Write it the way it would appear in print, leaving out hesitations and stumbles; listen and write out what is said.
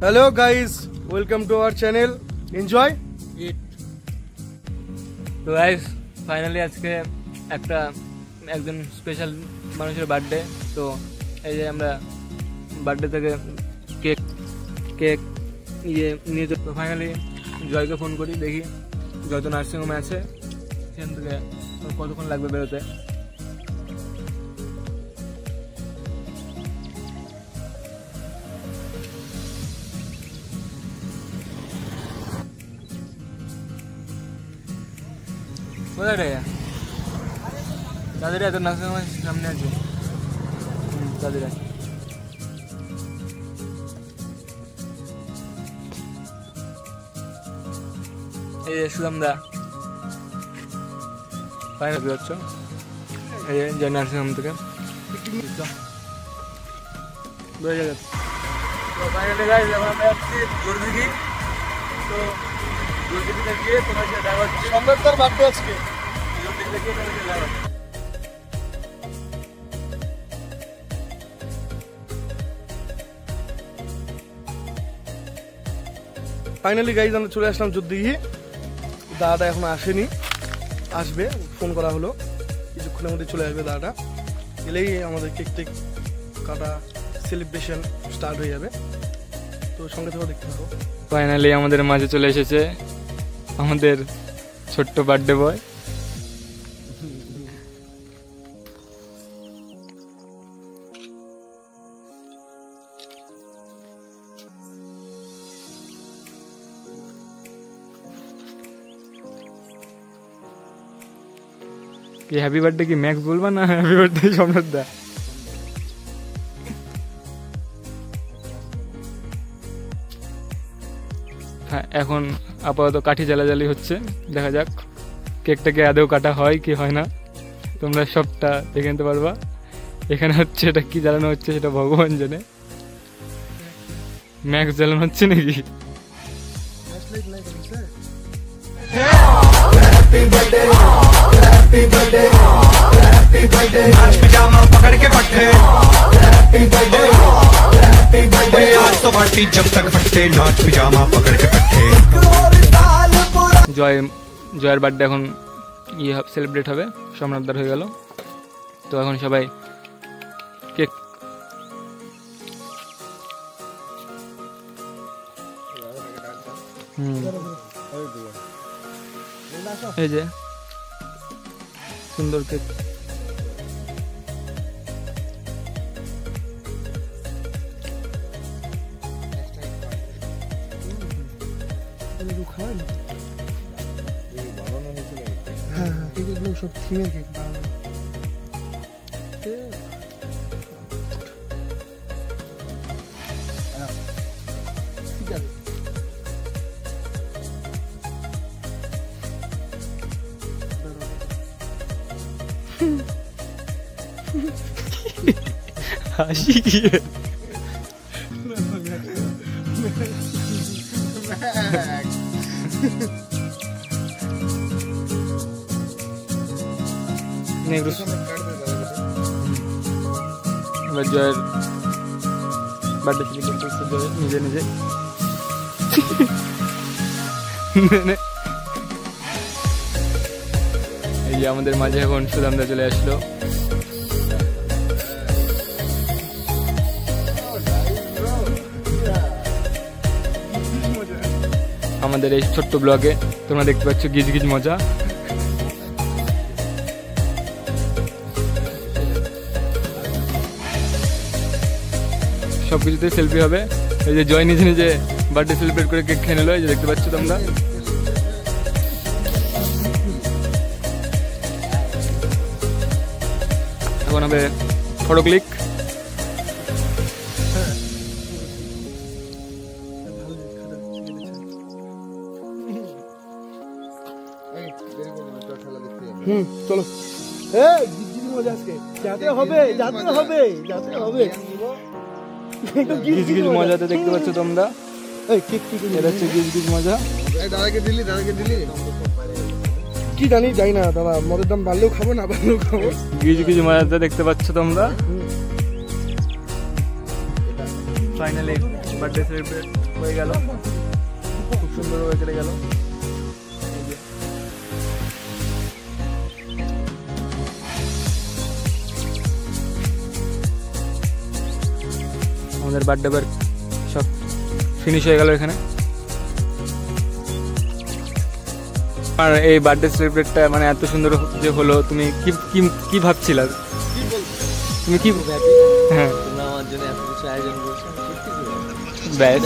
Hello guys, welcome to our channel. Enjoy it. তো guys finally আজকে একজন special মানুষের বার্থডে। তো এই যে আমরা বার্থডে থেকে কেক নিয়ে তো ফাইনালি জয়কে ফোন করি, দেখি জয় তো নার্সিংহোমে আছে, সেখান থেকে কতক্ষণ লাগবে বেরোতে। কোথায় রে তাদের এত নার্সিংহোমের সামনে আছে তাদের। এই যে সুদাম দা ফাইনাল বেরোচ্ছ, এই যে নার্সিংহোম থেকে ফাইনালি গাইস আমরা যাচ্ছি জলদিঘি। তো জলদিঘিতে গিয়ে তোমার সাথে দেখা হচ্ছে। সম্রাটদার বার্থডে আজকে। জলদিঘিতে গিয়ে তোমার সাথে দেখা হচ্ছে। ফাইনালি গাইজ আমরা চলে আসলাম জলদিঘি। দাদাটা এখনো আসেনি, আসবে, ফোন করা হলো, কিছুক্ষণের মধ্যে চলে আসবে দাদাটা। এলেই আমাদের কেক টেক কাটা সেলিব্রেশন স্টার্ট হয়ে যাবে। তো সঙ্গে থেকে দেখতে পাবো। ফাইনালি আমাদের মাঝে চলে এসেছে আমাদের ছোট্ট বার্থডে বয়। কি হ্যাপি বার্থডে কি ম্যাক্স বলবা না হ্যাপি বার্থডে সম্রাট দা? হ্যাঁ, এখন আপাতত কাঠি জ্বালাজালি হচ্ছে, দেখা যাক কেকটাকে আদৌ কাটা হয় কি হয় না, তোমরা সবটা দেখে নিতে পারবা। এখানে হচ্ছে এটা কি জ্বালানো হচ্ছে সেটা ভগবান জানে। ম্যাক্স জ্বালানো হচ্ছে নাকি? জয়ের বার্থডে এখন সেলিব্রেট হবে, সম্রাটদার হয়ে গেল। তো এখন সবাই কেক এই যে সুন্দর কেক। সব থিমের কেক হাসি কি এবার জয়ের বার্থডে সেলিব্রেট করতে জয় নিজে নিজে। এই যে আমাদের মাঝে এখন সুদামদা চলে আসলো। আমাদের এই ছোট্ট ব্লগে তোমরা দেখতে পাচ্ছ গিজ গিজ মজা। সবকিছুতে সেলফি হবে। এই যে জয় নিজে নিজে বার্থডে সেলিব্রেট করে কেক খেয়ে নিল, এই যে দেখতে পাচ্ছ তোমরা। এখন হবে ফটো ক্লিক। চলো মজা আজকে যাতে হবে যাতে হবে যাতে হবে। মজাতে দেখতে পাচ্ছ তোমরা, মজা। কি জানি যাই না দাদা, মদের দাম বাড়লেও খাবো না বাড়লেও খাবো। কিছু মজাতে দেখতে পাচ্ছ তোমরা। ফাইনালি বার্থডে সেলিব্রেট হয়ে গেল, খুব সুন্দরভাবে কেটে গেল। এই যে আমাদের বার্থডে বার সব ফিনিশ হয়ে গেল এখানে। আর এই বার্থডে সেলিব্রেটটা মানে এত সুন্দর যে হলো, তুমি কি কি কি ভাবছিলা? কি বলবো, তুমি কি? খুব হ্যাপি হ্যাঁ তোমরা আমার জন্য এত কিছু আয়োজন করছো, আমি সত্যি খুব happy। ব্যাস।